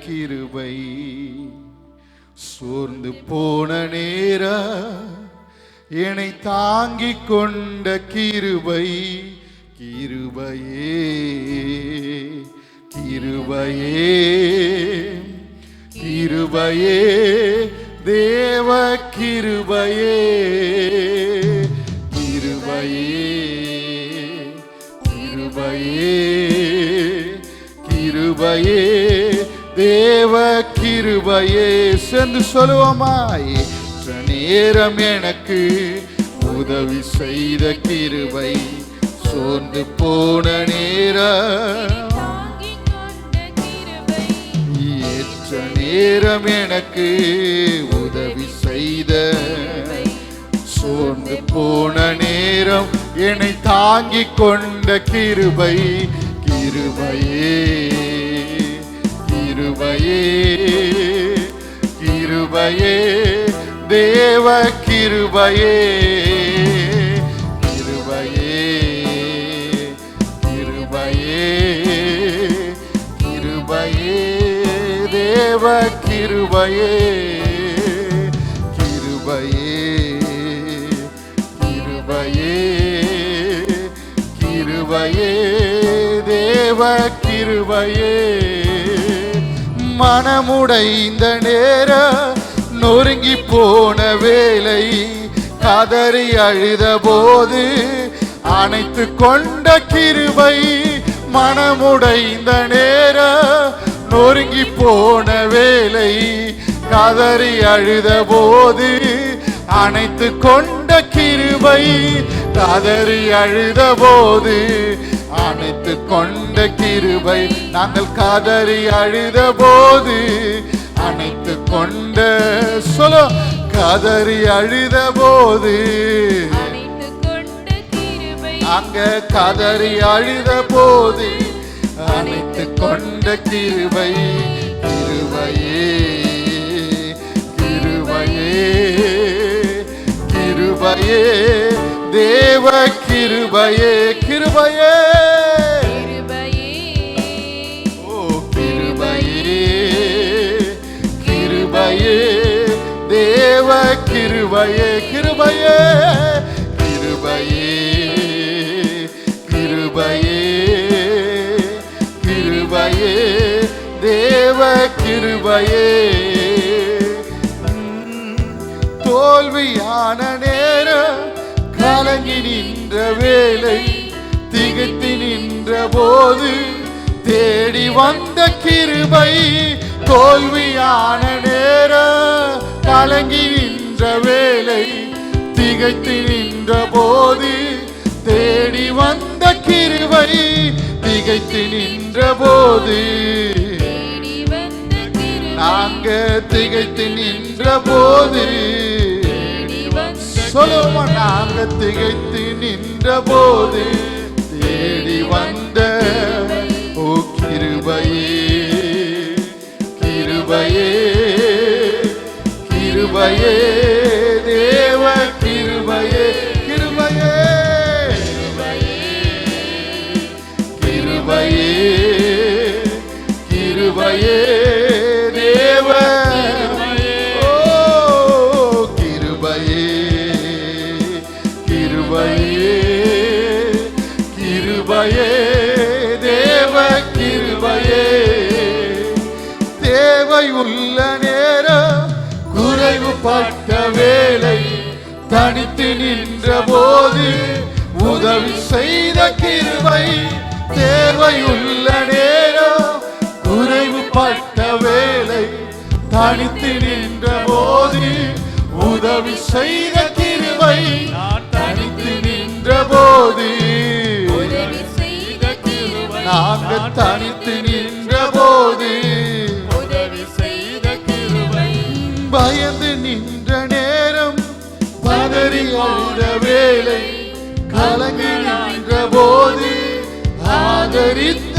கிருபை, சோர்ந்து போன நேரா என்னை தாங்கிக் கொண்ட கிருபை, கிருபையே கிருபையே கிருபையே தேவ கிருபையே, கிருபையே கிருபையே கிருபையே தேவ கிருபையே. சென்று சொல்லுவோமாய், நேரம் எனக்கு உதவி செய்த கிருபை, சோர்ந்து போன நேரம் ஏற்ற நேரம் எனக்கு உதவி செய்த, சோர்ந்து போன நேரம் என்னை தாங்கிக் கொண்ட கிருபை, கிருபையே கிருபையே கிருபையே தேவ கிருபையே, கிருபையே கிருபையே கிருபையே தேவ கிருபையே, கிருபையே கிருபையே கிருபையே தேவ கிருபையே. மனமுடைந்த நேர நொறுங்கி போன வேலை, கதறி அழுத போது அணைத்து கொண்ட கிருபை, மனமுடைந்த நேர நொறுங்கி போன வேலை, கதறி அழுத போது அணைத்து கொண்ட கிருபை, கதறி அழுத போது அணைத்து கொண்ட கிருபை, நாங்கள் கதறி அழுத போது அணைத்து கொண்ட, சொல்லோ கதறி அழுத போது அங்க கதறி அழுத போது அணைத்து கொண்ட கிருபை, கிருபையே கிருபையே கிருபையே தேவ கிருபையே, கிருபையே ஓ கிருபையே கிருபையே தேவ கிருபையே, கிருபையே கிருபையே கிருபையே கிருபையே தேவ கிருபையே. தோல்வியான நேரம் கலங்கி நின்ற வேலை, திகைத்து நின்ற போது தேடி வந்த கிருபை, தோல்வியான நேரம் கலங்கி நின்ற வேலை, திகைத்து நின்ற போது தேடி வந்த கிருபை, திகைத்து நின்ற போது நாங்க திகைத்து நின்ற போது, சொல்லுமா நாங்க திகைத்து நின்ற போது தேடி வந்த ஓ கிருபையே கிருபையே கிருபையே தேவ கிருபையே, கிருபையே கிருபையே கிருபையே தேவ ஓ கிருபையே கிருபையே கிருபையே தேவ கிருபையே. தேவை உள்ள நேரம் குறைவுபட்ட வேலை, தனித்து நின்ற போது உதவி செய்த கிருபை, தேவை உள்ள நேரம் குறைவுபட்ட வேலை, தனித்து நின்ற போது உதவி செய்த கிருபை, தனித்து நின்ற போது நாங்கள் தனித்து நின்ற போது உதவி செய்த கிருபை, பயந்து நின்ற நேரம் பதறி அழுத வேலை, கலங்கி நின்ற போது ஆதரித்த,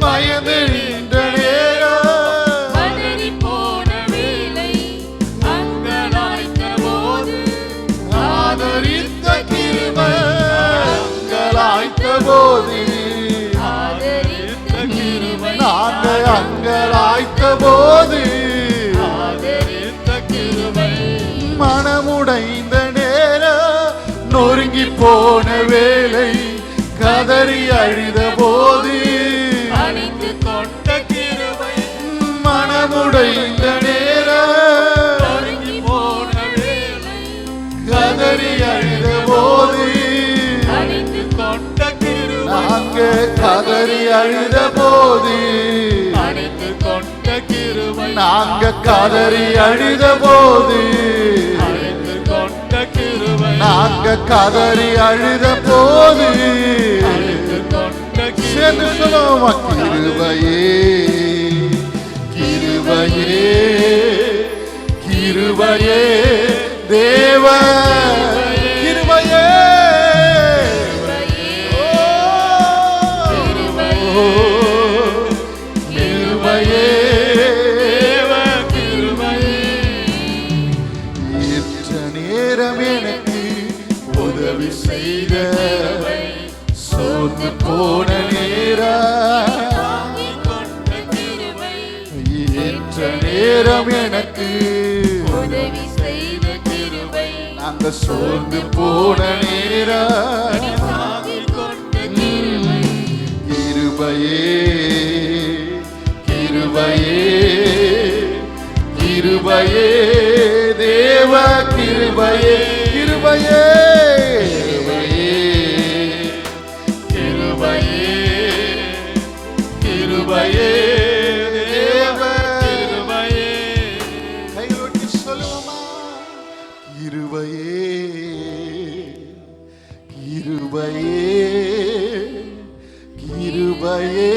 பயந்து நின்ற நேரம் பதறி போன வேலை, அங்கலாய்த்த போது ஆதரித்த கிருபை, அங்கலாய்த்த போது ஆதரித்த கிருபை, நாங்கள் போன வேளை கதறி அழுத போது அணிந்து கொண்ட கிருபை மனமுடைந்த நேரம் நொறுங்கி போன வேளை கதறி அழுத போது அணிந்து கொண்ட கிருபை நாங்க கதறி அழுத போது அணிந்து கொண்ட கிருபை நாங்க கதறி அழுத போது அணிந்து கொண்ட கிருபை நாங்க கதறி அழுத போது அணிந்து கொண்ட சேர்ந்து சொல்லுவோமா கிருபையே கிருபையே கிருபையே தேவ கிருபையே ஓ, கிருபையே தேவ கிருபையே ஏற்ற நேரம் எனக்கு உதவி செய்த சோர்ந்து போன நேரம் கொண்ட கிருபை ஏற்ற நேரம் எனக்கு உதவி செய்த கிருபை நாங்க சோர்ந்து போன நேரம் கொண்ட கிருபை கிருபையே கிருபையே கிருபையே தேவ கிருபையே கிருபையே கிருபையே கிருபையே தேவ கிருபையே கைகளொட்டி சொல்லுவோமா கிருபையே கிருபையே கிருபையே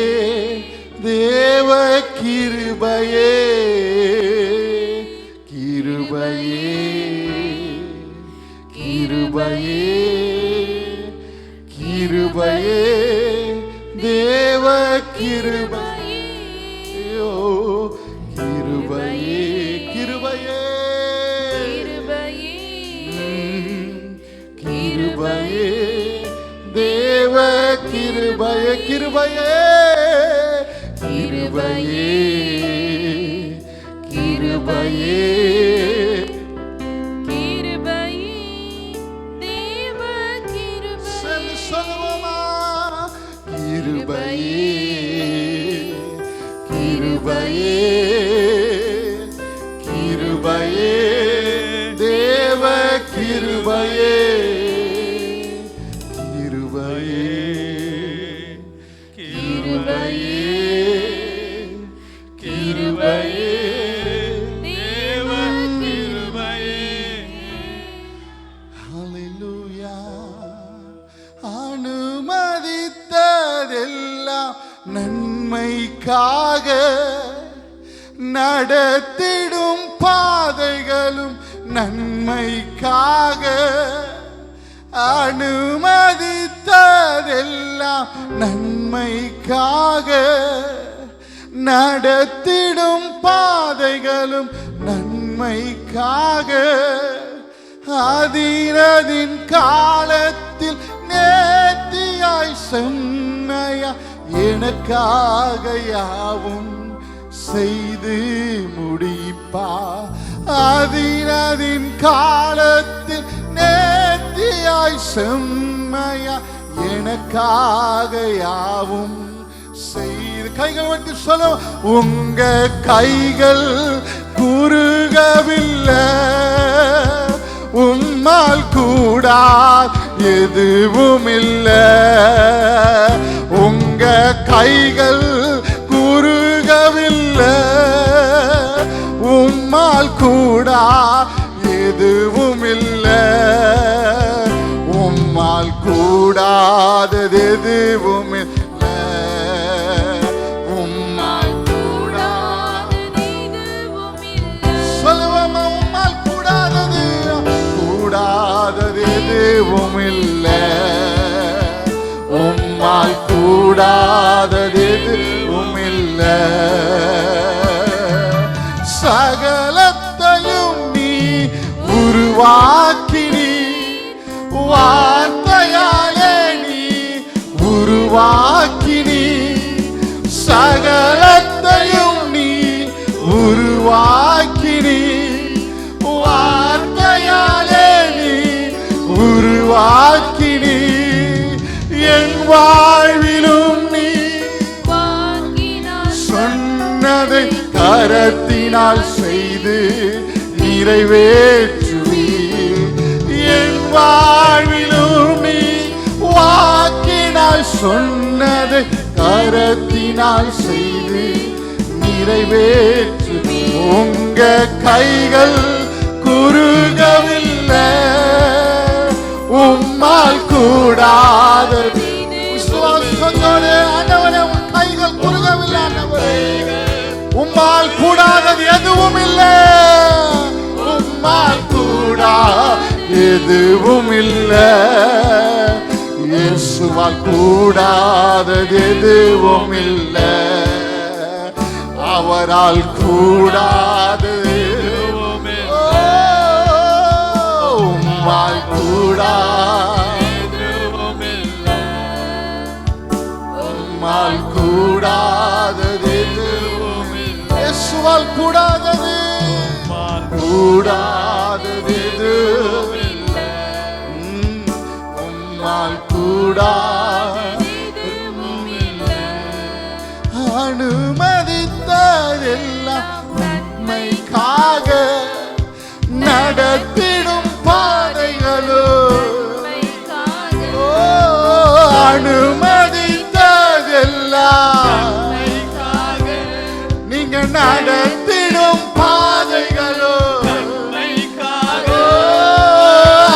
தேவ கிருபையே கிருபையே கிருபையே கிருபையே தேவ கிருபையோ கிருபையே கிருபையே கிருபையே தேவ கிருபையே கிருபையே கிருபையே கிருபையே சொல்லு சொல்லுவோமா கிருபையே கிருபையே கிருபையே தேவ கிருபையே கிருபையே கிருபையே கிருபையே தேவ கிருபையே ஹல்லேலூயா அனுமதித்ததெல்லாம் நன்மைக்காக நடத்திடும் பாதைகளும் நன்மைக்காக அனுமதித்ததெல்லாம் நன்மைக்காக நடத்திடும் பாதைகளும் நன்மைக்காக அதினதின் காலத்தில் நேர்த்தியாய் செம்மையா எனக்காக யாவும் செய்து முடிப்பா அதினதின் காலத்தில் நேர்த்தியாய் செம்மையா எனக்காக யாவும் செய்து கைகள் வட்டி சொல்லும் உங்க கைகள் குறுகவில்லை உம்மால் கூடா எதுவும் இல்லை உங்க கைகள் குறுகவில்லை உம்மால் கூடா எதுவும் இல்லை உம்மால் கூடாதது எதுவும் இல்லை உம்மால் சொல்லுவோமா உம்மால் கூடாதது கூடாதது எதுவும் இல்லை உம்மால் கூடாதது எதுவும் இல்லை சகலத்தையும் நீ உருவாக்கினி வார்த்தையாலே நீ உருவாக்கினி சகலத்தையும் நீ உருவாக்கினி வார்த்தையாலே நீ உருவாக்கினி கரத்தினால் செய்து நிறைவேற்றுவி. என் வாழ்விலும் நீ வாக்கினால் சொன்னதை கரத்தினால் செய்து நிறைவேற்று. உங்க கைகள் குறுகவில்லை, உம்மால் கூடாதது. விசுவாசத்தோடு ஆண்டவரே, உன் கைகள் குறுகவில்லை ஆண்டவரே, உம்மால் கூடாதது எதுவும் இல்லை, உம்மால் கூடா எதுவும் இல்லை. இயேசுவால் கூடாதது எதுவும் இல்லை, அவரால் கூடாதது உம்மால் கூடாதது உம்மால் கூடாதது இயேசுவால் கூடாதது கூடாதது உம்மால் கூடாதது அனுமதித்ததெல்லாம் நன்மைக்காக நடத்திடும் பாதைகளோ அனுமதித்ததெல்லாம் நீங்க நடத்திடும் பாதைகளோ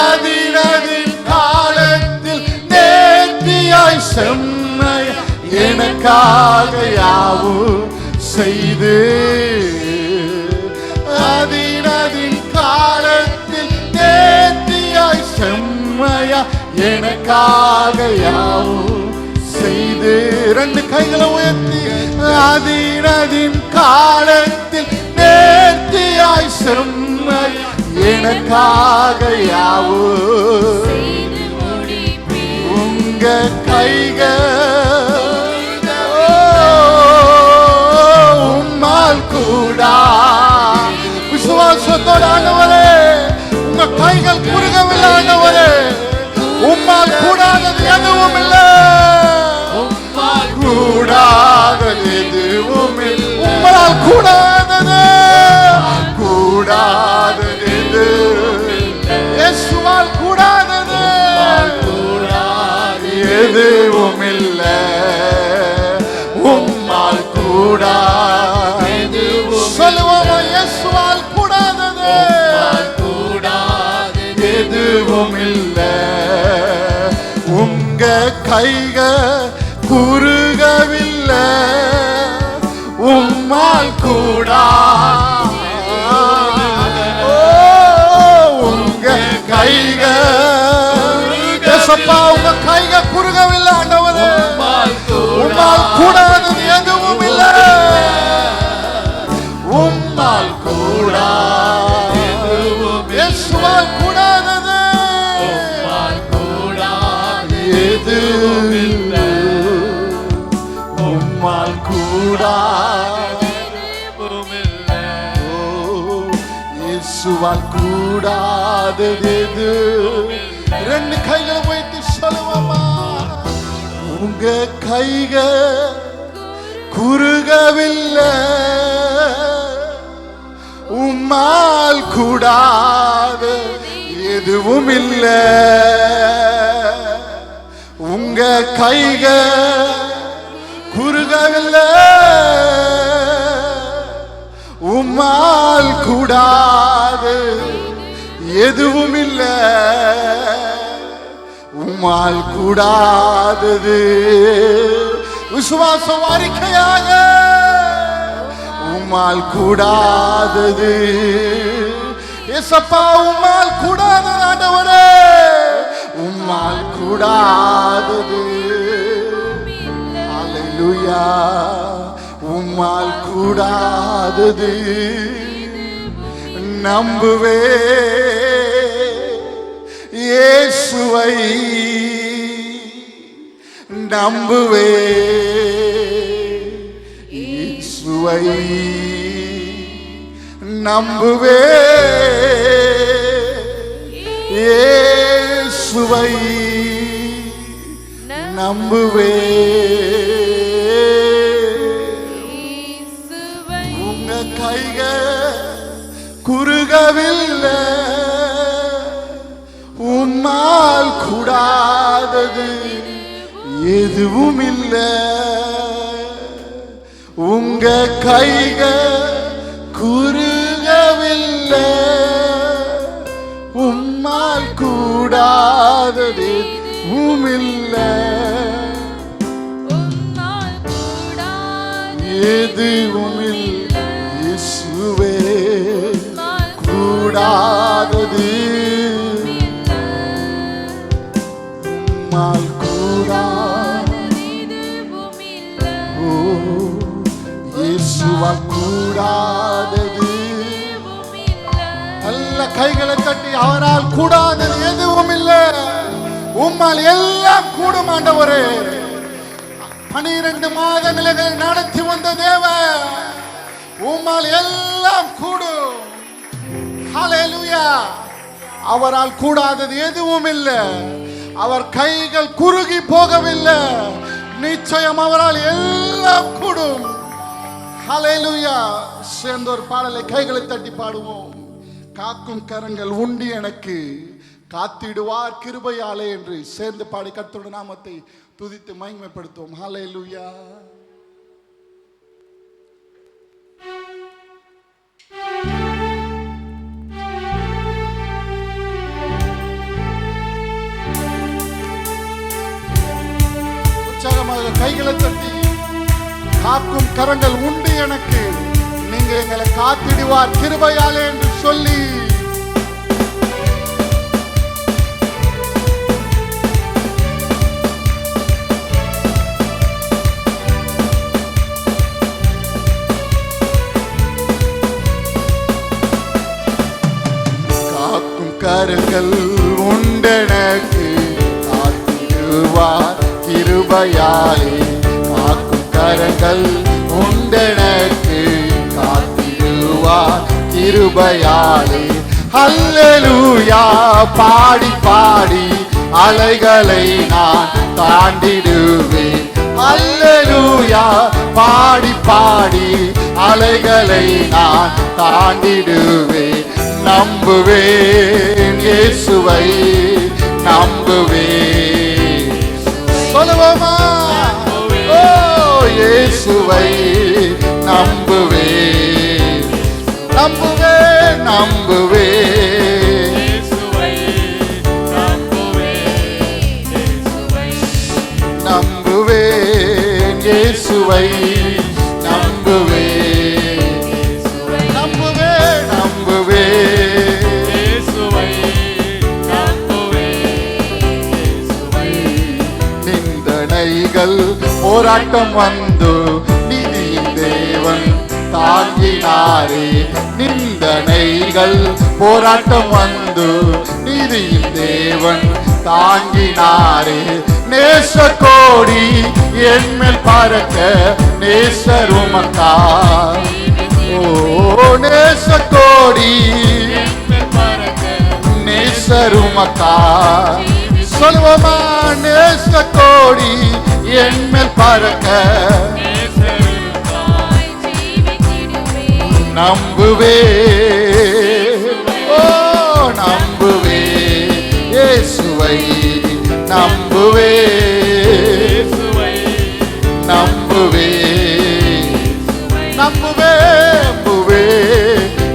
அதினதின் காலத்தில் நேர்த்தியாய் செம்மைய எனக்காக யாவும் செய்து அதினதின் காலத்தில் நேர்த்தியாய் செம்மையா எனக்காக யாவும் செய்து. ரெண்டு கைகளை உயர்த்தி அதினதின் காலத்தில் நேர்த்தியாய் செம்மையா எனக்காக யாவும் உங்க கைகள் உம்மால் கூடா. விசுவாசத்தோடு ஆண்டவரே, உங்க கைகள் குறுகவில்லை ஆண்டவரே, உம்மால் கூடாதது எதுவும் இல்லை, உம்மால் கூடாதது எதுவும் இல்லை, உம்மால் கூடாதது கூடாதது இயேசுவால் கூடாதது எதுவும் இல்லை, உம்மால் கூடாதது சொல்லுவோமா இயேசுவால் கூடாதது எதுவும் இல்லை. உங்க கைகள் குறுகவில்லை, உம்மால் கூடா உங்க கைகள் ஏசப்பா உங்க கைகள் குறுகவில்லை ஆண்டவரே, உம்மால் கூடாதது எதுவும் இல்லை, உம்மால் கூடா இயேசுவால் கூடாதது எதுவும் இல்லை, உம்மால் கூடா இயேசுவால் கூடாதது எது. ரெண்டு கைகளை வைத்து சொல்லுவோமா, உங்க கைகள் குறுகவில்லை, உம்மால் கூடாது எதுவும் இல்லை, உங்க கைகள் குறுகவில்லை, உம்மால் கூடாது எதுவும் இல்லை, உம்மால் கூடாதது விசுவாசம் அறிக்கையாக உம்மால் கூடாதது ஏசப்பா, உம்மால் கூடாதது ஆண்டவரே, உம்மால் கூடாதது அல்லேலூயா, உம்மால் கூடாதது நம்புவே இயேசுவை நம்புவே இயேசுவை நம்புவே இயேசுவை நம்புவே உங்க கைகள் குறுகவில்லை, உம்மால் கூடாதது எதுவும் இல்லை. உங்க கைகள் குறுகவில்லை, உம்மால் கூடாதது எதுவும் இல்லை. எதுவும் இல்லை இயேசுவே, கூடாதது உம்மால் கூடாதது ஓ இயேசுவால் கூடாதது. நல்ல கைகளை தட்டி அவரால் கூடாதது எதுவும் இல்லை. உம்மால் எல்லாம் கூடும் ஆண்டவரே. 12 மாத நிலைகளை நடத்தி வந்த தேவன், உம்மால் எல்லாம் கூடும். ஹல்லேலூயா. அவரால் கூடாதது எதுவும் இல்லை. அவர் கைகள் குறுகி போகவில்லை. நிச்சயம் அவரால் எல்லாம் கூடும். ஹல்லேலூயா. சேர்ந்து ஒரு பாடலை கைகளை தட்டி பாடுவோம். காக்கும் கரங்கள் உண்டு எனக்கு, காத்திடுவார் கிருபையாலே என்று சேர்ந்து பாடி கர்த்தருடைய நாமத்தை துதித்து மகிமைப்படுத்துவோம். ஹல்லேலூயா. உற்சாகமாக கைகளை தட்டி, காக்கும் கரங்கள் உண்டு எனக்கு, நீங்க எங்களை காத்திடுவார் கிருபையாலே என்று சொல்லி கரங்கள் உண்டெனக்கு, காத்திடுவார் கிருபையாலே. காக்கும் கரங்கள் உண்டெனக்கு, காத்திடுவார் கிருபையாலே. ஹல்லேலூயா. பாடி பாடி அலைகளை நான் தாண்டிடுவேன். ஹல்லேலூயா. பாடி பாடி அலைகளை நான் தாண்டிடுவேன். நம்புவேன் இயேசுவை, நம்புவேன். சொல்லுவோமா? ஓ இயேசுவை நம்புவேன், நம்புவேன், நம்புவேன். நம்புவேன் இயேசுவை, நம்புவேன், நம்புவேன், நம்புவேன். நிந்தனைகள் போராட்டம் வந்து நிதியின் தேவன் தாங்கினாரே. நிந்தனைகள் போராட்டம் வந்து நிதியின் தேவன் தாங்கினாரே. நேச கோடி என்மேல் பறக்க நேசர் உமக்கார். ஓ நேச கோடி நேசர் உமக்கார். சொல்லுவோமா? நேச கோடி என்மேல் பறக்க நம்புவே, ஓ நம்புவே இயேசுவை, நம்புவே, நம்புவே, நம்புவே, நம்புவே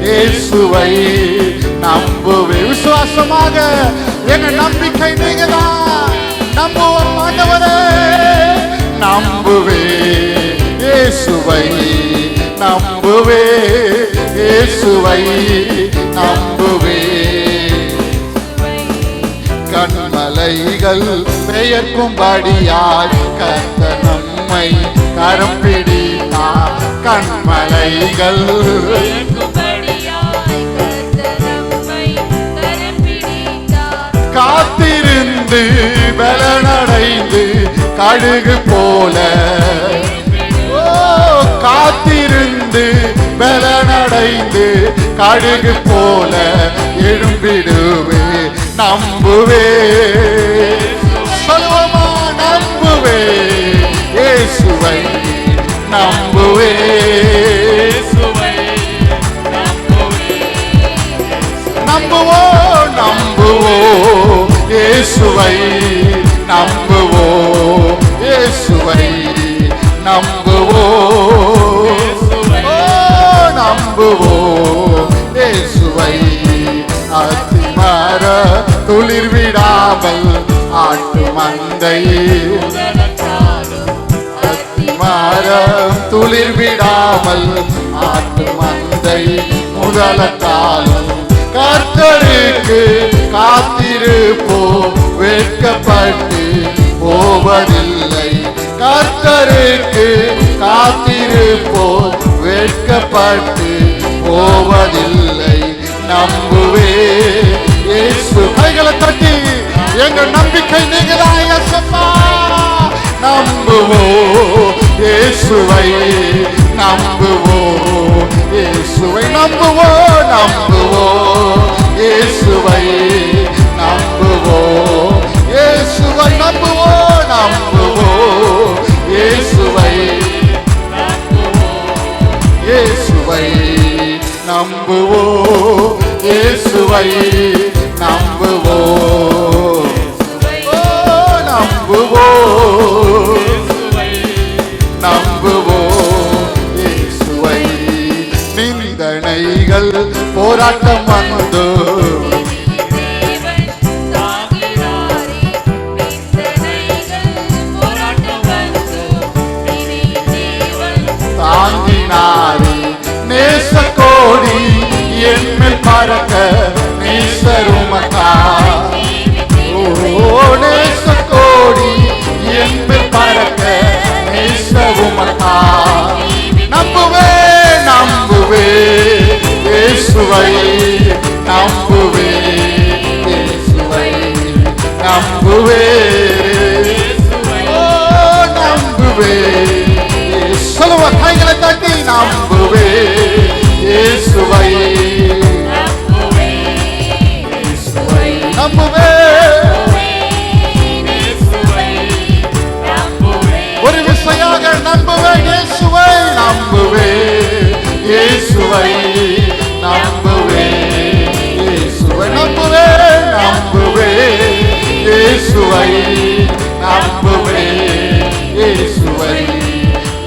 இயேசுவை, நம்புவே. விசுவாசமாக எங்க நம்பிக்கை நீங்கதான். நம்புவோம் ஆண்டவரே. நம்புவே இயேசுவை, நம்புவே இயேசுவை, நம்புவே. கண்மலைகள் பெயர்க்கும்படியாய் கர்த்தர் நம்மை கரம் பிடித்தார். கண்மலைகள் காத்திருந்து பலனடைந்து கழுகு போல, ஓ காத்திருந்து பலனடைந்து கழுகு போல எழும்பிடுவே. நம்புவே, சொல்லுவோமா? நம்புவே இயேசுவை, நம்புவே, நம்புவோம் இயேசுவை. அத்திமர துளிர் விடாமல் ஆட்டு மந்தை, அத்திமரம் துளிர் விடாமல் ஆட்டு மந்தை முதலத்தாலும் கர்த்தருக்கு காத்திருப்போம், வெட்கப்பட்டு போவதில்லை. கர்த்தருக்கு காத்திருப்போம், வெட்கப்பட்டு போவதில்லை. நம்புவே இயேசு. கைகளை தட்டி எங்கள் நம்பிக்கை நீங்கதான் இயேசப்பா. நம்புவோம் இயேசுவை, நம்புவோம் இயேசுவை, நம்புவோம் நம்புவோம் இயேசுவை, நம்புவோம் இயேசுவை, நம்புவோம் நம்புவோம் இயேசுவை, இயேசுவை நம்புவோம் இயேசுவை, நம்புவோம் நம்புவோம் நம்புவோம் இயேசுவை. நிந்தனைகள் போராட்டம் வந்து தாங்கினாரே, நேசக்கோடி என்மேல் பறக்க நேசருமக்கா. நேசக்கோடி என்மேல் பறக்க நேசருமக்கா. நம்புவே நம்புவே இயேசுவை, நம்புவே இயேசுவை, நம்புவே நம்புவே. சொல்லுவ கைகளை தட்டி நம்புவே இயேசுவை, நம்புவே. ஒரு விசையாக நம்புவே இயேசுவை, நம்புவே இயேசுவை, நம்புவே இயேசுவை, நம்புவே நம்புவே இயேசுவை, நம்புவே இயேசுவை,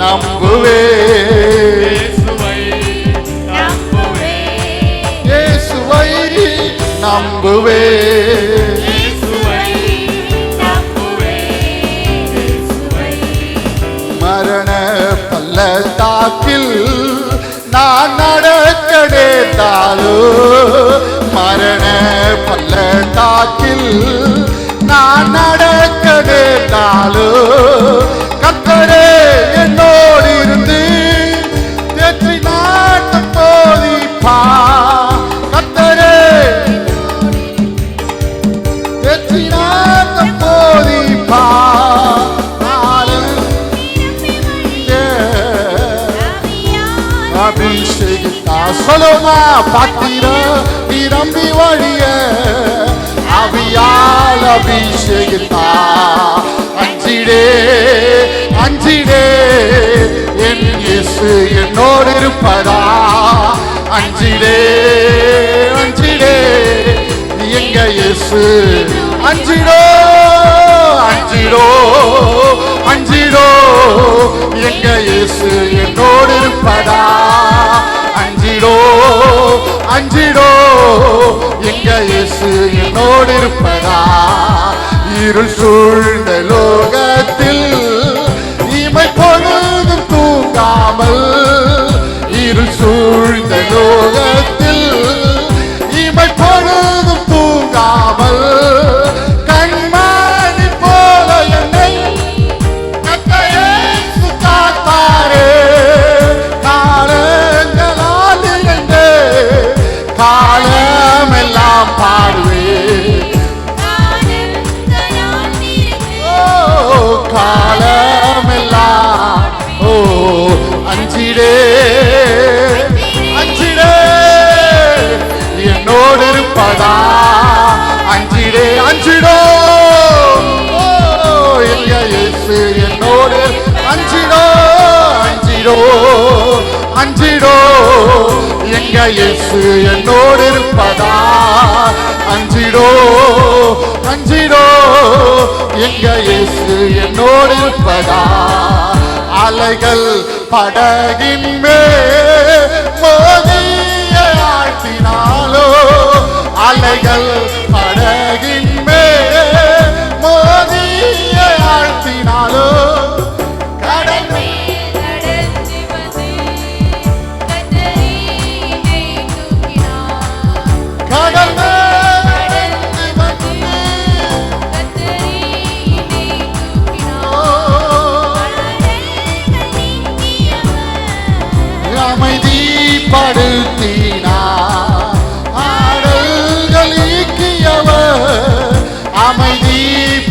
நம்புவே இயேசுவை, நம்புவே. மரண பள்ளத்தாக்கில் நான் நடக்க நேர்ந்தாலோ, மரண பள்ளத்தாக்கில் நான் நடக்க நேர்ந்தாலோ, கர்த்தரே என்னோடு இருந்து தேற்றி நாட்டம் போதிப்பா. கர்த்தரே தேற்றி நாட்டம் போதிப்பா. அபிஷேகித்தா சொல்லுமா பாத்திர நிரம்பி வழிய அவியால் அபிஷேகித்தா. அஞ்சிடே அஞ்சிடே என் இயேசு என்னோடு இருப்பதா. அஞ்சிடே அஞ்சிடே எங்க இயேசு. அஞ்சிடோ அஞ்சிடோ அஞ்சிடோ எங்க இயேசு என்னோடு இருப்பதா. அஞ்சிடோ அஞ்சிடோ எங்க இயேசு என்னோடு இருப்பதா. இருள் சூழ்ந்த லோகத்தில் இமை பொழுதும் தூங்காமல், இருள் சூழ்ந்த லோகத்தில் இமை பொழுதும் தூங்காமல், கண்மணி போல என்னை கத்தயேசு காத்தாரே. காலங்களால் இணைந்தே காலமெல்லாம் பாடுவே. காலமெல்லாம் ஓ அஞ்சிடே அஞ்சிடே என்னோடு இருப்பதா. அஞ்சிடே அஞ்சிடோ எங்க இயேசு என்னோடு. அஞ்சிடோ அஞ்சிடோ அஞ்சிடோ எங்க இயேசு என்னோடு இருப்பதா. அஞ்சிடோ அஞ்சிடோ எங்க இயேசு என்னோடு இருப்பதா. அலைகள் படகின் மேல் மோதி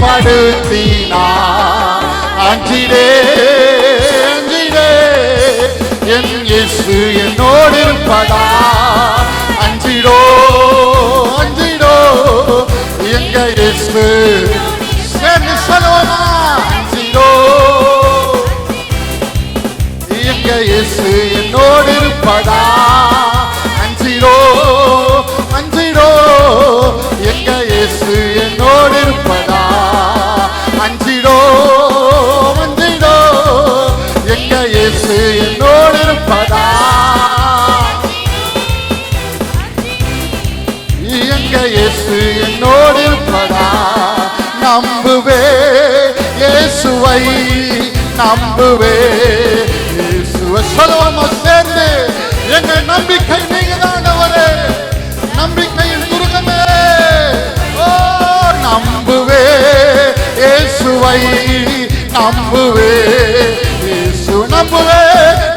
படுத்தினார். அஞ்சிடே அஞ்சிடே என் இயேசு என்னோடு இருப்பதா. அஞ்சிடோ அஞ்சிடோ எங்க இயேசு சேர்ந்து சொல்லுவோமா. அஞ்சிடோ எங்க இயேசு என்னோடு இருப்பதா. அஞ்சிடோ அஞ்சிடோ எங்க இயேசு என்னோடு இருப்பதா. அஞ்சிடோ அஞ்சிடோ எங்க இயேசு என்னோடு இருப்பதா. எங்க இயேசு என்னோடு இருப்பதா. நம்புவே இயேசுவை நம்புவே இயேசுவை சொல்லுவோமா சேர்ந்து. எங்கள் நம்பிக்கை நீங்கதான் ஆண்டவரே, நம்பிக்கையின் துருகமே. ஓ நம்புவே இயேசுவை நம்புவே இயேசு நம்புவே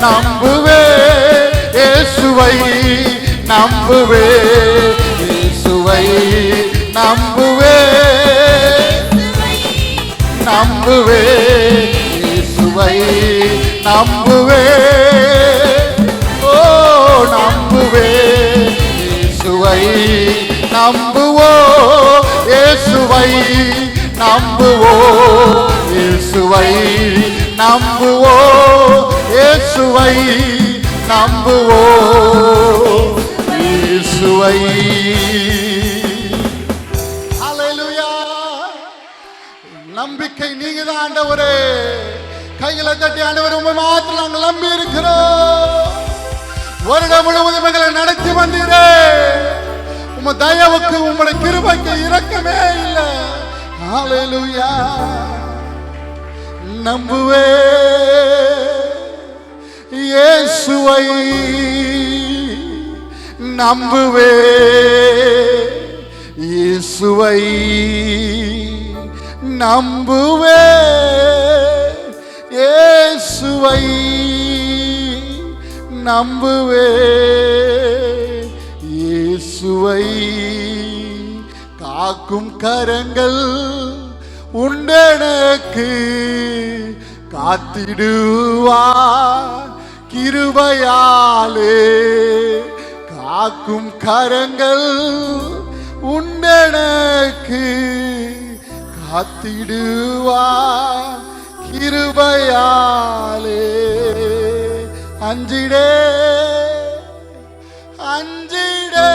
நம்புவே இயேசுவை நம்புவே இயேசுவை நம்புவே நம்புவே இயேசுவை நம்புவே. ஓ நம்புவே இயேசுவை நம்புவோ இயேசுவை நம்புவோ இயேசுவை நம்புவோ இயேசுவை நம்புவோ இயேசுவை. ஹல்லேலூயா. நம்பிக்கை நீங்க தான் ஆண்டவரே. கைகளை தட்டி ஆண்டவர் உண்மை மாத்திரம் நாங்கள் நம்பி இருக்கிறோம். வருடம் முழுவதும் எங்களை நடத்தி வந்தீரே. உம்ம தயவுக்கு உம்முடைய கிருபைக்கு இரக்கமே இல்லை. ஹல்லேலூயா. நம்புவே இயேசுவை நம்புவே இயேசுவை நம்புவே இயேசுவை நம்புவே இயேசுவை. காக்கும் கரங்கள் உண்டெனக்கு காத்திடுவார் கிருபையாலே. காக்கும் கரங்கள் உண்டெனக்கு காத்திடுவார் கிருபையாலே. அஞ்சிடே அஞ்சிடே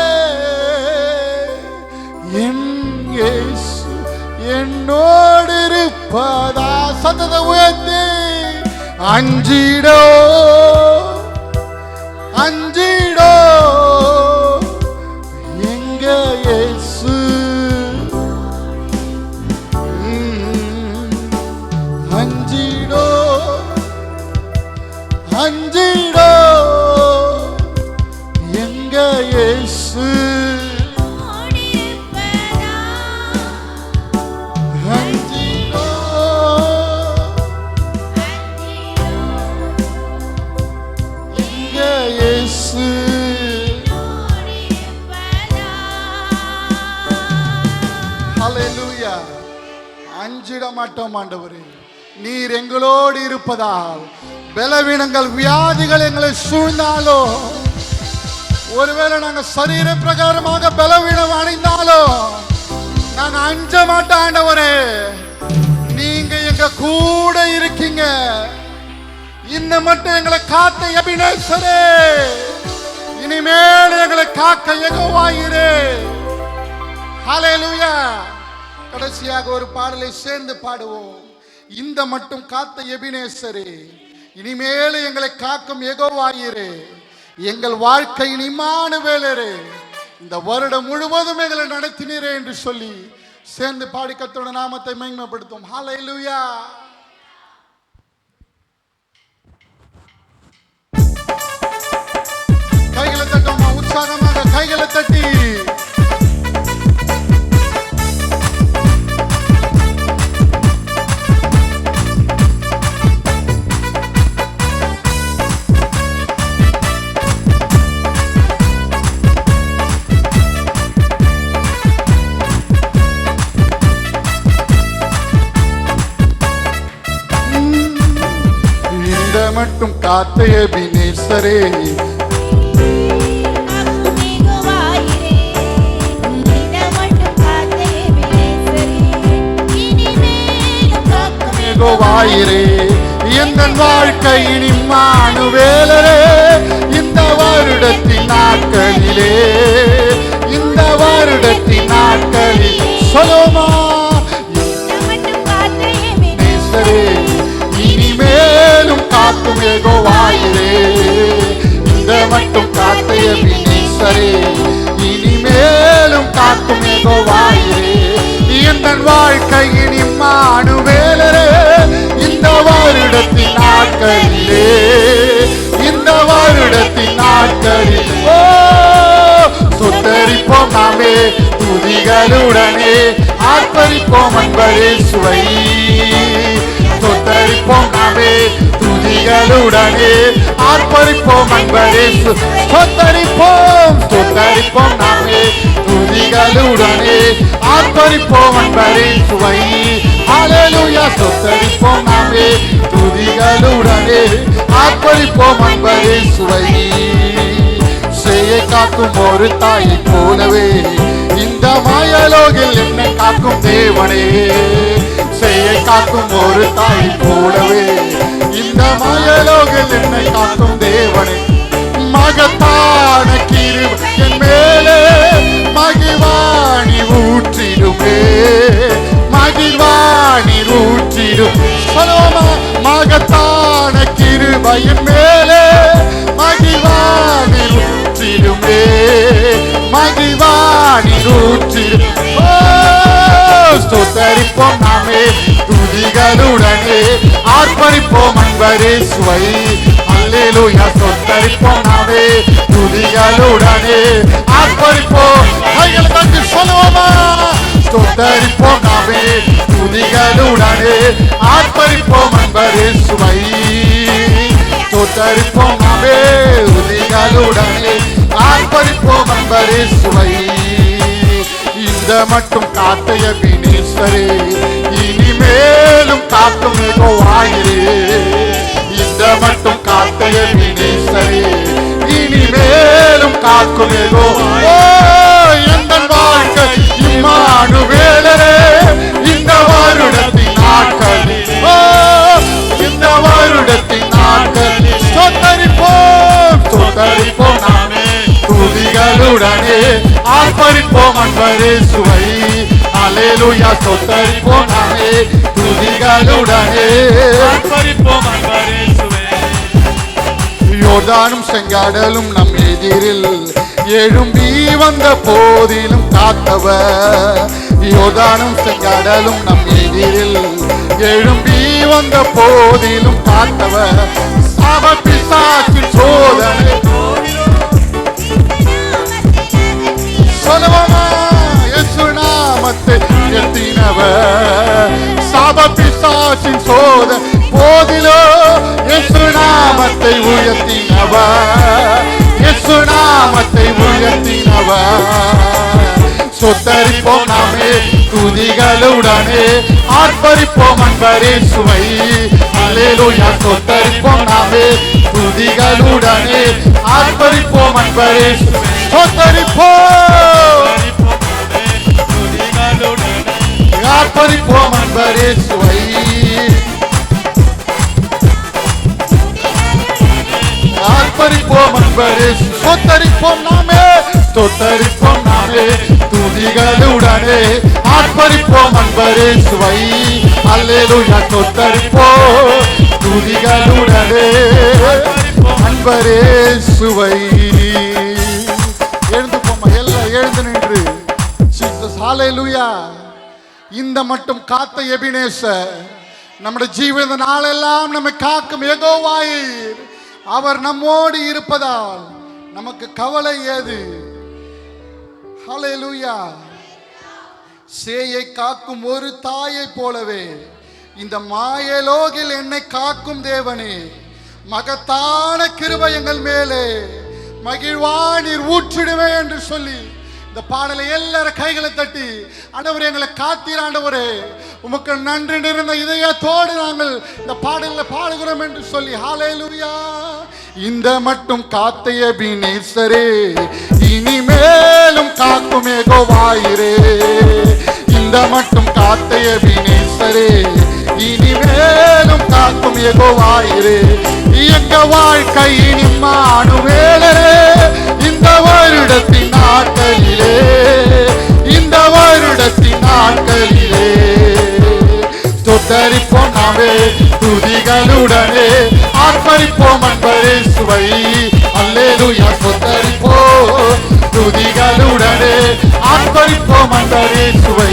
என் இயேசு என்னோடு இருப்பதா. சத்தத உயர்த்தி அஞ்சிடோ அஞ்சிடோ எங்க இயேசு. அஞ்சிடோ அஞ்சிடோ எங்க இயேசு. அஞ்சிடோ எங்க இயேசு. ஹல்லேலூயா. அஞ்சிட மாட்டோம் ஆண்டவரே. நீர் எங்களோடு இருப்பதால் பலவீனங்கள் வியாதிகள் எங்களை சூழ்ந்தாலோ, ஒருவேளை நாங்கள் சரீர பிரகாரமாக பலவீனம் அடைந்தாலோ நாங்க அஞ்ச மாட்டோம் ஆண்டவரே. நீங்க எங்க கூட இருக்கீங்க. இன்னும் மட்டும் எங்களை காத்த எபினேசரே, இனிமேல் எங்களை காக்க யெகோவாயிரே. ஹல்லேலூயா. கடைசியாக ஒரு பாடலை சேர்ந்து பாடுவோம். இந்த மட்டும் காத்த எபினேசரே, இனிமேல் எங்களை காக்கும் யெகோவாயிரே, எங்கள் வாழ்க்கையின் இம்மானுவேலரே, இந்த வருடம் முழுவதும் எங்களை நடத்தினீரே என்று சொல்லி சேர்ந்து பாடி கர்த்தருடைய நாமத்தை மகிமைப்படுத்தும். ஹல்லேலூயா. கைகளை தட்டுமா, உற்சாகமாக கைகளை தட்டி. காத்த எபினேசரே யெகோவாயிரே எங்கள் வாழ்க்கையின் இம்மானுவேலரே இந்த வருடத்தின் நாட்களிலே இந்த வருடத்தின் நாட்களில் சொல்லுமா நேசரே இனிமேலும் காக்கும் யெகோவாயிரே இந்த மட்டும் காத்த எபினேசரே இனிமேலும் காக்கும் யெகோவாயிரே எங்கள் வாழ்க்கையின் இம்மானுவேலரே இந்த வருடத்தின் நாட்களிலே இந்த வருடத்தின் நாட்களில் சுத்தரிப்போம் நாமே துதிகளுடனே ஆர்ப்பரிப்போம் அன்பரே சுவை சுத்தரிப்போம் நாமே துதிகளுடனே ஆர்ப்பரிப்போம் அன்பரே சுத்தரிப்போம் நாமே துதிகளுடனே ஆர்ப்பரிப்போம் அன்பரே சுவை ஹல்லேலூயா சுத்தரிப்போம் நாமே துதிகளுடனே ஆர்ப்பரிப்போம் அன்பரே சுவை சேயை காக்கும் ஒரு தாயை போலவே இந்த மாயலோகில் என்னை காக்கும் தேவனே சேயை காக்கும் ஒரு தாயை போலவே இந்த மாயலோகில் என்னை காக்கும் தேவனே மகத்தான கிருபை என் மேலே மகிழ்வாணி ஊற்றிடுமே மகிழ்வாணி ஊற்றிடும் மகத்தான கிருபை என் மேலே மகிழ்வாணி ஊற்றிடுமே மகிழ்வாணி ஊற்றிடும் ஸ்தோத்தரிப்போம் நாமே துதிகளுடனே ஆர்ப்பரிப்போம் அன்பரே சுவை அல்லேலூயா ஸ்தோத்தரிப்போம் நாமே துதிகளுடனே ஆர்ப்பரிப்போம் கைகளை தட்டி சொல்லுவோமா ஸ்தோத்தரிப்போம் நாமே துதிகளுடனே ஆர்ப்பரிப்போம் அன்பரே சுவை ஸ்தோத்தரிப்போம் நாமே துதிகளுடனே ஆர்ப்பரிப்போம் அன்பரே சுவை இந்த மட்டும் காத்த எபினேசரே இனிமேலும் காக்கும் யெகோவாயிரே இந்த மட்டும் காத்த எபினேசரே இனிமேலும் காக்கும் யெகோவா எங்கள் வாழ்க்கை இம்மானுவேலரே இந்த வருடத்தின் நாட்களில் இந்த வருடத்தின் நாட்களில் சொத்தரிப்போம் நாமே துதிகளுடனே ஆர்ப்பரிப்போம் அன்பரே சுவை அல்லேலூயா சொத்தரிப்போம் நாமே துதிகளுடனே ஆர்ப்பரிப்போம் அன்பரே சுவை யோர்தானும் செங்கடலும் நம் எதிரில் எழும்பி வந்த போதிலும் காத்தவர் யோர்தானும் செங்கடலும் நம் எதிரில் எழும்பி வந்த போதிலும் காத்தவர் சாபப்பிசாசின் சோதனை சொல்லுவோமா இயேசு நாமத்தை உயர்த்தினவர் சாபப்பிசாசின் சோதனை போதிலோ இயேசு நாமத்தை உயர்த்தினவர் இயேசு நாமத்தை உயர்த்தினவர் சொத்தரிப்போம் நாமே துதிகளுடனே ஆர்ப்பரிப்போம் அன்பரே சுவை அல்லேலூயா சொத்தரிப்போம் நாமே துதிகளுடனே ஆர்ப்பரிப்போம் அன்பரே சொத்தரிப்போம் ஆர்ப்பரிப்போம் அன்பரே சுவை ஆர்ப்பரிப்போம் அன்பரே சொத்தரிப்போம் நாமே துதிகளுடனே ஆர்ப்பரிப்போம் அன்பரே சுவை அல்லேலூயா சொத்தரிப்போம் துதிகளுடனே அன்பரே சுவை எழுந்து போமா எல்லாம் எழுந்து நின்று ஹல்லேலூயா இந்த மட்டும் காத்த எபினேசர் நம்முடைய ஜீவித நாளெல்லாம் நம்மை காக்கும் யெகோவாயீர் அவர் நம்மோடு இருப்பதால் நமக்கு கவலை ஏது ஹல்லேலூயா சேயை காக்கும் ஒரு தாயை போலவே இந்த மாயலோகில் என்னை காக்கும் தேவனே மகத்தான கிருபை எங்கள் மேலே மகிழ்வானீர் ஊற்றிடுவே என்று சொல்லி இந்த பாடலை எல்லாரும் கைகளை தட்டி ஆண்டவரே எங்களை காத்தீர் ஆண்டவரே உமக்கு நன்றி நிறைந்த இதயத்தோடு நாங்கள் இந்த பாடல்களை பாடுகிறோம் என்று சொல்லி ஹல்லேலூயா. இந்த மட்டும் காத்த எபினேசரே, இனிமேலும் காக்கும் யெகோவாயிரே. இந்த மட்டும் காத்த எபினேசரே, இனிமேலும் காக்கும் யெகோவாயிரே. எங்க வாழ்க்கையின் இம்மானுவேலரே, இந்த வருடத்தின் நாட்களிலே, இந்த வருடத்தின் நாட்களிலே ஸ்தோத்தரிப்போம் நாமே துதிகளுடனே, ஆர்ப்பரிப்போம் அன்பரே சுவை. அல்லேலூயா. ஸ்தோத்தரிப்போம் துதிகளுடனே, ஆர்ப்பரிப்போம் அன்பரே சுவை.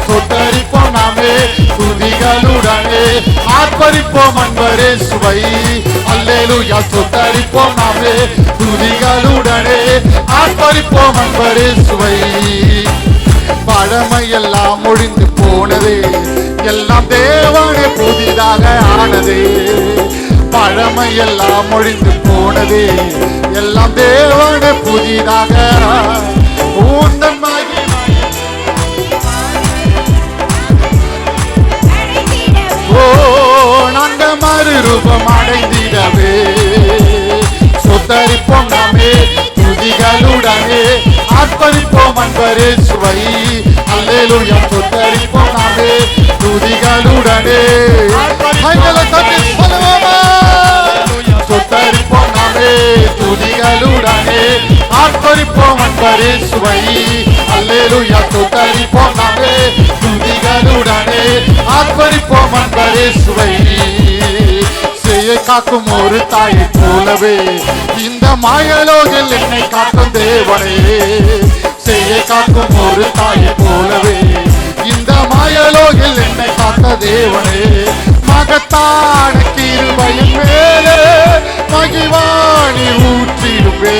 ஸ்தோத்தரிப்போம் நாமே துதிகளுடனே, ஆர்ப்பரிப்போம் அன்பரே சுவை. அல்லேலூயா. ஸ்தோத்தரிப்போம் நாமே துதிகளுடனே, ஆர்ப்பரிப்போம் அன்பரே சுவை. பழமையெல்லாம் முடிந்து போனதே, எல்லாம் தேவனே புதிதாக ஆனதே. பழமையெல்லாம் முடிந்து போனதே, எல்லாம் தேவனே புதிதாக. உந்தன் மகிமை ஓ நாங்க மறுரூபம் அடைந்திடவே. ஸ்தோத்தரிப்போம் நாமே துதிகளுடனே, ஆர்ப்பரிப்போம் அன்பரே சுவை. அல்லேலூயா. ஸ்தோத்தரிப்போம் நாமே துதிகளுடனே. கைகளை தட்டி சொல்லுவோமா? ஸ்தோத்தரிப்போம் நாமே துதிகளுடனே, ஆர்ப்பரிப்போம் அன்பரே சுவை. அல்லேலூயா. ஸ்தோத்தரிப்போம் நாமே துதிகளுடனே, ஆர்ப்பரிப்போம் அன்பரே சுவை. செய்யை காக்கும் ஒரு தாயை போலவே, இந்த மாயலோகில் என்னை காக்கும் தேவனே. செய்யை காக்கும் ஒரு தாயை போலவே, இந்த மாயலோகில் என்னை காத்த தேவனே. மகத்தான கிருபையின் மேலே மகிழ்வாணி ஊற்றிடுமே,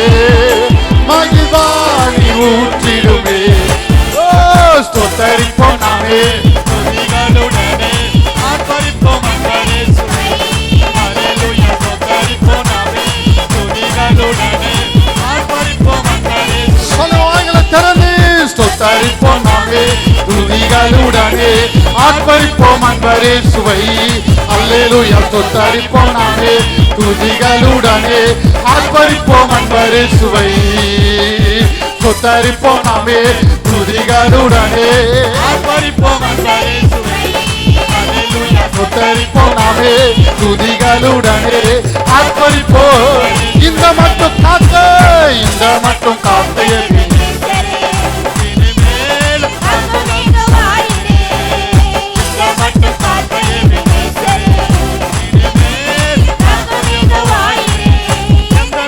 மகிழ்வாணி ஊற்றிடுமே. ஓ ஸ்தோத்தரிப்போம் நாமே துதிகளுடனே, ஆர்ப்பரிப்போம் அன்பரே சுவை. அல்லேலூயா. ஸ்தோத்தரிப்போம் நாமே துதிகளுடனே, ஆர்ப்பரிப்போம் அன்பரே சுவை. சொல்லுவாங்களை திறந்து ஸ்தோத்தரிப்போம் நாமே துதிகளுடனே, ஆர்ப்பரிப்போம் அன்பரே சுவை. அல்லேலூயா. ஸ்தோத்தரிப்போம் நாமே துதிகளுடனே, ஆர்ப்பரிப்போம் அன்பரே சுவை. ஸ்தோத்தரிப்போம் நாமே துதிகளுடனே, ஆர்ப்பரிப்போம் அன்பரே சுவை. அல்லேலூயா. ஸ்தோத்தரிப்போம் நாமே துதிகளுடனே, ஆர்ப்பரிப்போம். இந்த மட்டும் காத்த, இந்த மட்டும் காத்த இனிமேலும்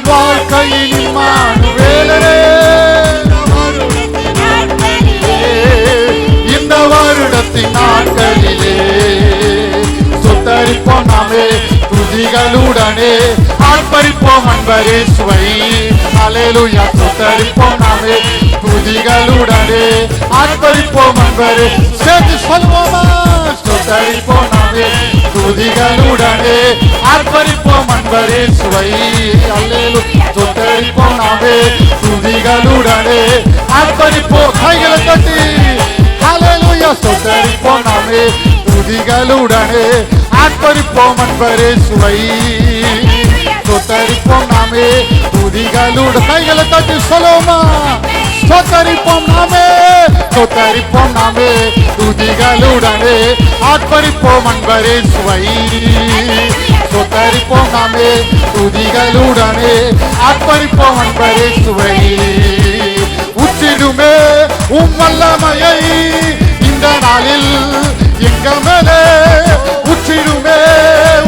வாழ்க்கையின் இம்மானுவேலரே, இந்த வருடத்தின் நாட்களிலே ஸ்தோத்தரிப்போம் நாமே துதிகளுடனே, ஆர்ப்பரிப்போம் அன்பரே சுவை. அல்லேலூயா. ஸ்தோத்தரிப்போம் நாமே துதிகளுடனே, ஆர்ப்பரிப்போம் அன்பரே. சேர்த்து சொல்லுவோமா? ஸ்தோத்தரிப்போம் நாமே துதிகளுடனே, ஆர்ப்பரிப்போம் அன்பரே சுவை. அல்லேலூயா. ஸ்தோத்தரிப்போம் நாமே துதிகளுடனே, ஆர்ப்பரிப்போம். கைகளை தட்டி ஹல்லேலூயா. ஸ்தோத்தரிப்போம் நாமே துதிகளுடனே, ஆர்ப்பரிப்போம் அன்பரே சுவை. ஸ்தோத்தரிப்போம் நாமே துதிகளுடன். கைகளை தட்டி சொல்லுவோமா? ஸ்தோத்தரிப்போம் நாமே, ஸ்தோத்தரிப்போம் நாமே துதிகளுடனே, ஆர்ப்பரிப்போம் அன்பரே சுவை. ஸ்தோத்தரிப்போம் நாமே துதிகளுடனே, ஆர்ப்பரிப்போம் அன்பரே சுவை. உச்சிடுமே உம் வல்லமையை இந்த நாளில் எங்க மேலே, உச்சிடுமே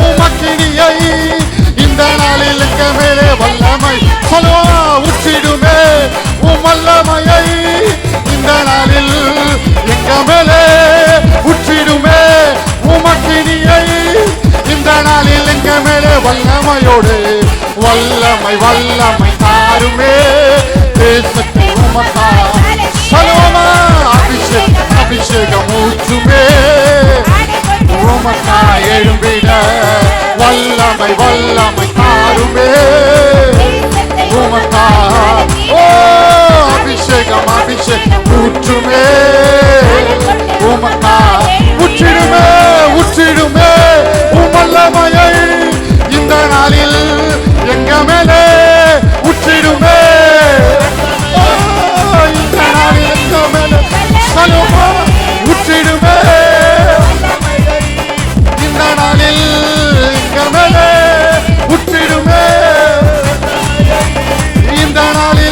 உம் அக்கினியை இந்த நாளில் எங்க மேலே. வல்லமை சொல்லுவா? உச்சிடுமே உம் வல்லமையை இந்த நாளில் எங்க மேலே, உச்சிடுமே உம் அக்கினியை இந்த நாளில் எங்க மேலே. வல்லமையோடு வல்லமை வல்லமை தாருமே, தேசத்தை உமக்கா. சொல்லுவோமா? அபிஷேகம் அபிஷேகம் ஊற்றுமே, உமக்கா எழும்பிட வல்லமை வல்லமை தாருமே, உமக்கா. ஓ அபிஷேகம் அபிஷேகம் ஊற்றுமே, உமக்கா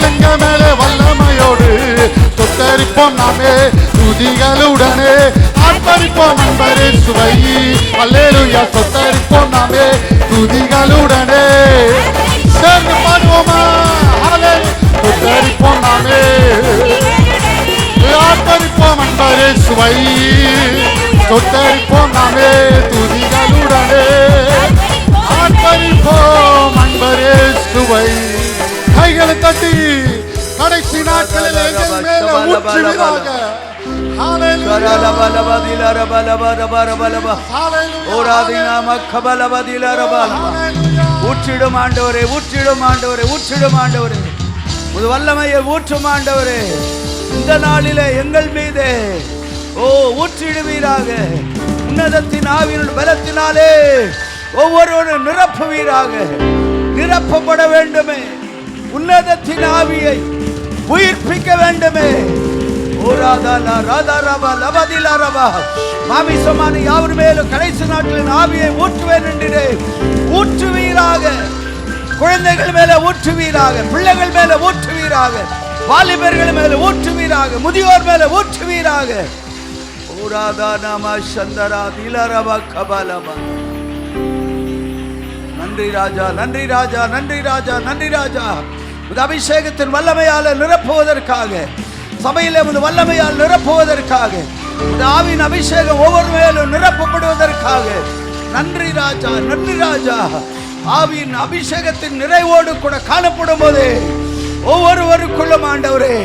எங்க மேலே வல்லமையோடு சொத்தரிப்போம் நாமே துதிகளுடனே ஆர்ப்பரிப்போம் அன்பரே சுவை அல்லேலூயா சொத்தரிப்போம் நாமே துதிகளுடனே சேர்ந்து பாடுவோமா சொத்தரிப்போம் நாமே ஆர்ப்பரிப்போம் அன்பரே சுவை சொத்தரிப்போம் நாமே துதிகளுடனே ஆர்ப்பரிப்போம் அன்பரே சுவை கைகளை தட்டி கடைசி நாட்களில் எங்கள் மேல ஊற்றுவீராக ஊற்றிடும் ஆண்டவரே ஊற்றிடும் ஆண்டவரே ஊற்றிடும் ஆண்டவரே ஒரு வல்லமையை ஊற்றும் ஆண்டவரே இந்த நாளிலே எங்கள் மீது ஊற்றிடுவீராக உன்னதத்தின் ஆவியின் பலத்தினாலே ஒவ்வொருவரும் நிரப்புவீராக நிரப்பப்பட வேண்டுமே உன்னதத்தின் ஆவியை உயிர்ப்பிக்க வேண்டுமே மாமிசமான யாவர் மேலும் கடைசி நாட்களின் ஆவியை ஊற்றுவேன் என்று ஊற்றுவீராக குழந்தைகள் மேல ஊற்றுவீராக பிள்ளைகள் மேல ஊற்றுவீராக வாலிபர்கள் மேல ஊற்றுவீராக முதியோர் மேல ஊற்றுவீராக நன்றி ராஜா நன்றி ராஜா நன்றி ராஜா நன்றி ராஜா அபிஷேகத்தின் வல்லமையால் நிரப்புவதற்காக சபையிலே வல்லமையால் நிரப்புவதற்காக ஆவின் அபிஷேகம் ஒவ்வொரு மேலும் நிரப்பப்படுவதற்காக நன்றி ராஜா நன்றி ராஜா ஆவியின் அபிஷேகத்தின் நிறைவோடு கூட காணப்படும் போதே ஒவ்வொருவருக்குள்ளும் ஆண்டவரே